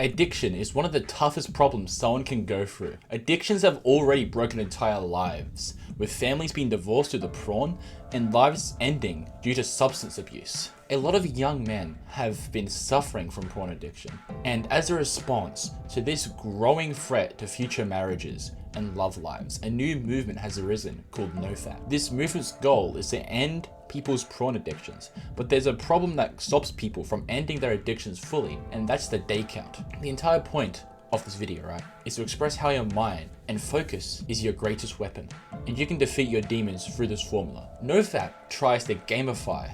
Addiction is one of the toughest problems someone can go through. Addictions have already broken entire lives, with families being divorced due to porn and lives ending due to substance abuse. A lot of young men have been suffering from porn addiction, and as a response to this growing threat to future marriages and love lives, a new movement has arisen called NoFap. This movement's goal is to end people's porn addictions, but there's a problem that stops people from ending their addictions fully, and that's the day count. The entire point of this video, right, is to express how your mind and focus is your greatest weapon, and you can defeat your demons through this formula. NoFap tries to gamify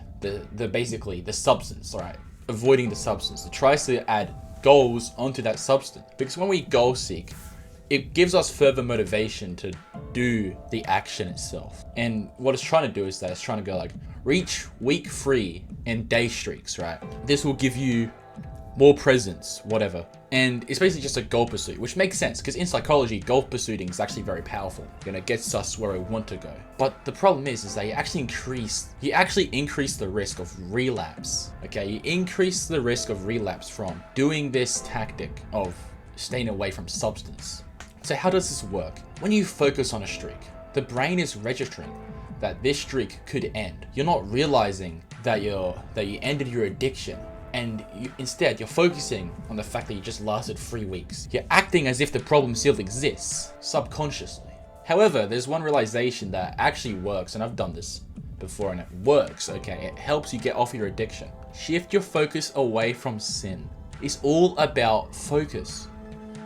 basically the substance, right? Avoiding the substance. It tries to add goals onto that substance, because when we goal seek, it gives us further motivation to do the action itself. And what it's trying to do is that it's trying to go like, reach week 3 and day streaks, right? This will give you more presence, whatever. And it's basically just a goal pursuit, which makes sense because in psychology, goal pursuing is actually very powerful. You know, it gets us where we want to go. But the problem is that you actually increase the risk of relapse. Okay, you increase the risk of relapse from doing this tactic of staying away from substance. So how does this work? When you focus on a streak, the brain is registering that this streak could end. You're not realizing that you ended your addiction, and instead you're focusing on the fact that you just lasted 3 weeks. You're acting as if the problem still exists, subconsciously. However, there's one realization that actually works, and I've done this before and it works, okay? It helps you get off your addiction. Shift your focus away from sin. It's all about focus.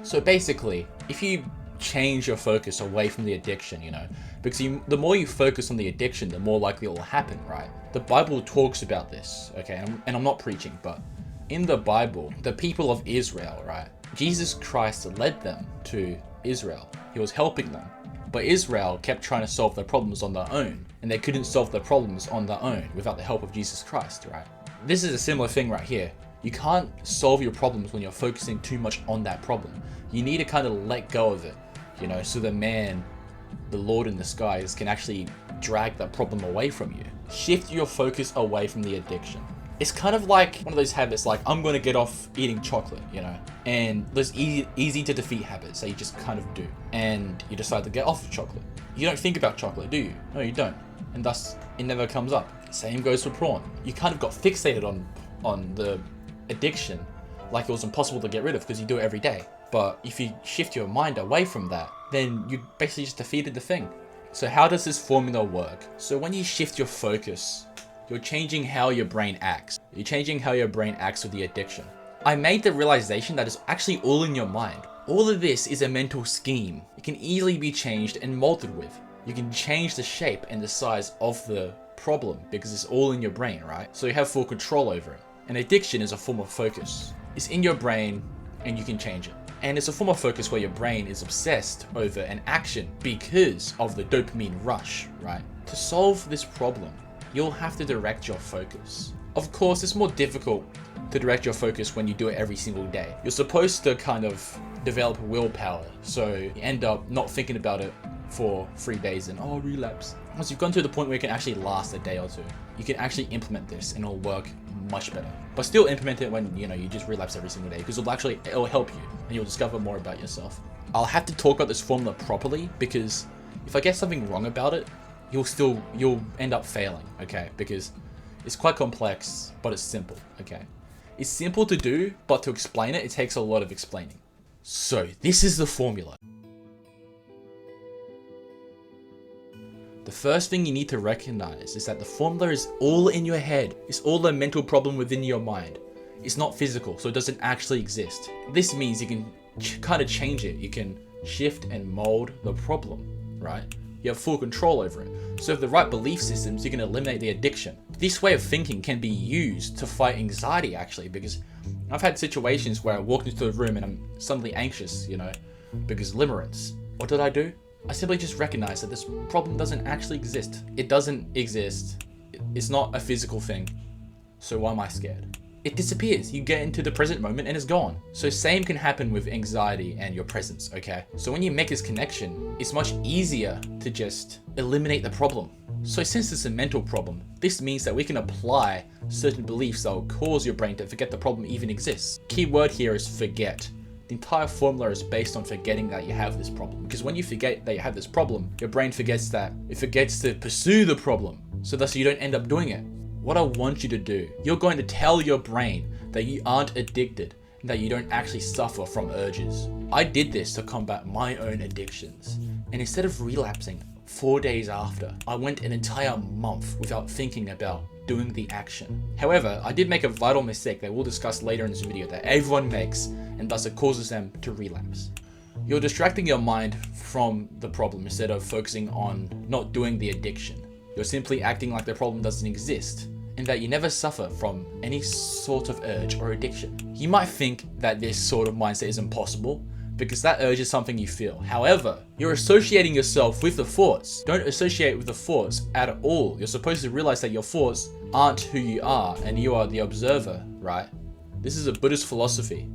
So basically, if you change your focus away from the addiction, you know, because the more you focus on the addiction, the more likely it will happen, right? The Bible talks about this, okay? And I'm not preaching, but in the Bible, the people of Israel, right? Jesus Christ led them to Israel. He was helping them. But Israel kept trying to solve their problems on their own, and they couldn't solve their problems on their own without the help of Jesus Christ, right? This is a similar thing right here. You can't solve your problems when you're focusing too much on that problem. You need to kind of let go of it, you know, so the Lord in the skies can actually drag that problem away from you. Shift your focus away from the addiction. It's kind of like one of those habits like, I'm going to get off eating chocolate, you know, and there's easy to defeat habits that you just kind of do, and you decide to get off of chocolate. You don't think about chocolate, do you? No, you don't. And thus, it never comes up. Same goes for porn. You kind of got fixated on the addiction like it was impossible to get rid of because you do it every day. But if you shift your mind away from that, then you basically just defeated the thing. So how does this formula work? So when you shift your focus, you're changing how your brain acts. You're changing how your brain acts with the addiction. I made the realization that it's actually all in your mind. All of this is a mental scheme. It can easily be changed and molded with. You can change the shape and the size of the problem because it's all in your brain, right? So you have full control over it. An addiction is a form of focus. It's in your brain and you can change it. And it's a form of focus where your brain is obsessed over an action because of the dopamine rush, right? To solve this problem, you'll have to direct your focus. Of course, it's more difficult to direct your focus when you do it every single day. You're supposed to kind of develop willpower, so you end up not thinking about it for 3 days and relapse. Once you've gone to the point where you can actually last a day or two, you can actually implement this and it'll work much better. But still implement it when you just relapse every single day, because it'll help you and you'll discover more about yourself. I'll have to talk about this formula properly, because if I get something wrong about it, you'll end up failing, okay? Because it's quite complex, but it's simple, okay? It's simple to do, but to explain it takes a lot of explaining. So this is the formula. The first thing you need to recognize is that the formula is all in your head. It's all a mental problem within your mind. It's not physical, so it doesn't actually exist. This means you can kind of change it. You can shift and mold the problem, right? You have full control over it. So with the right belief systems, you can eliminate the addiction. This way of thinking can be used to fight anxiety, actually, because I've had situations where I walked into a room and I'm suddenly anxious, because limerence. What did I do? I simply just recognized that this problem doesn't actually exist. It doesn't exist. It's not a physical thing. So why am I scared? it disappears. You get into the present moment and it's gone. So same can happen with anxiety and your presence, okay? So when you make this connection, it's much easier to just eliminate the problem. So since it's a mental problem, this means that we can apply certain beliefs that will cause your brain to forget the problem even exists. Key word here is forget. The entire formula is based on forgetting that you have this problem. Because when you forget that you have this problem, your brain forgets that. It forgets to pursue the problem. So thus you don't end up doing it. What I want you to do, you're going to tell your brain that you aren't addicted and that you don't actually suffer from urges. I did this to combat my own addictions. And instead of relapsing 4 days after, I went an entire month without thinking about doing the action. However, I did make a vital mistake that we'll discuss later in this video that everyone makes, and thus it causes them to relapse. You're distracting your mind from the problem instead of focusing on not doing the addiction. You're simply acting like the problem doesn't exist, and that you never suffer from any sort of urge or addiction. You might think that this sort of mindset is impossible, because that urge is something you feel. However, you're associating yourself with the thoughts. Don't associate with the thoughts at all. You're supposed to realize that your thoughts aren't who you are, and you are the observer, right? This is a Buddhist philosophy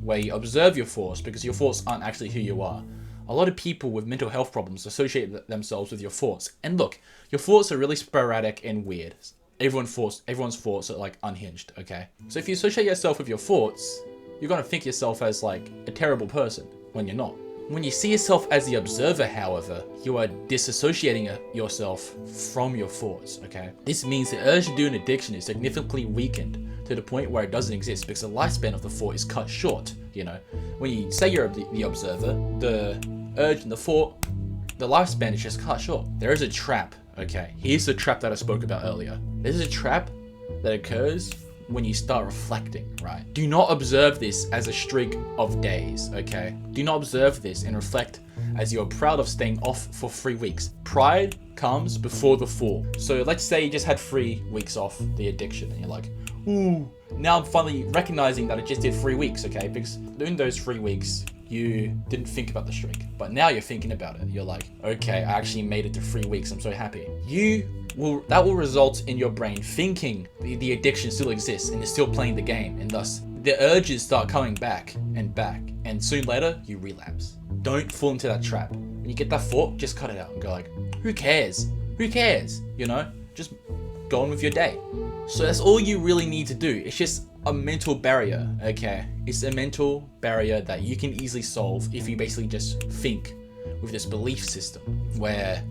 where you observe your thoughts because your thoughts aren't actually who you are. A lot of people with mental health problems associate themselves with your thoughts. And look, your thoughts are really sporadic and weird. Everyone's thoughts are like unhinged, okay? So if you associate yourself with your thoughts, you're gonna think yourself as like a terrible person when you're not. When you see yourself as the observer, however, you are disassociating yourself from your thoughts, okay? This means the urge to do an addiction is significantly weakened to the point where it doesn't exist because the lifespan of the thought is cut short, you know? When you say you're the observer, the urge and the thought, the lifespan is just cut short. There is a trap, okay? Here's the trap that I spoke about earlier. There's a trap that occurs when you start reflecting, right? Do not observe this as a streak of days, okay? Do not observe this and reflect as you're proud of staying off for 3 weeks. Pride comes before the fall. So let's say you just had 3 weeks off the addiction and you're like, ooh, now I'm finally recognizing that I just did 3 weeks, okay? Because during those 3 weeks, you didn't think about the streak, but now you're thinking about it. You're like, okay, I actually made it to 3 weeks. I'm so happy. That will result in your brain thinking the addiction still exists and is still playing the game, and thus the urges start coming back, and soon later you relapse. Don't fall into that trap. When you get that thought, just cut it out and go like, who cares? Who cares? You know, just go on with your day. So that's all you really need to do. It's just a mental barrier, okay? It's a mental barrier that you can easily solve if you basically just think with this belief system where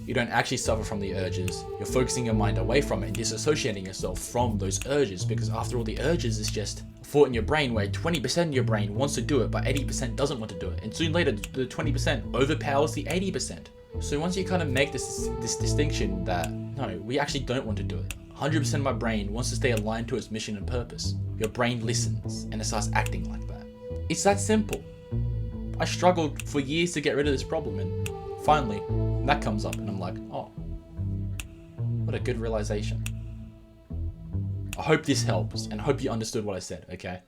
you don't actually suffer from the urges. You're focusing your mind away from it and disassociating yourself from those urges, because after all, the urges is just a thought in your brain where 20% of your brain wants to do it, but 80% doesn't want to do it. And soon later, the 20% overpowers the 80%. So once you kind of make this distinction that, no, we actually don't want to do it. 100% of my brain wants to stay aligned to its mission and purpose. Your brain listens and it starts acting like that. It's that simple. I struggled for years to get rid of this problem, and finally, that comes up and I'm like, oh, what a good realization. I hope this helps and I hope you understood what I said, okay?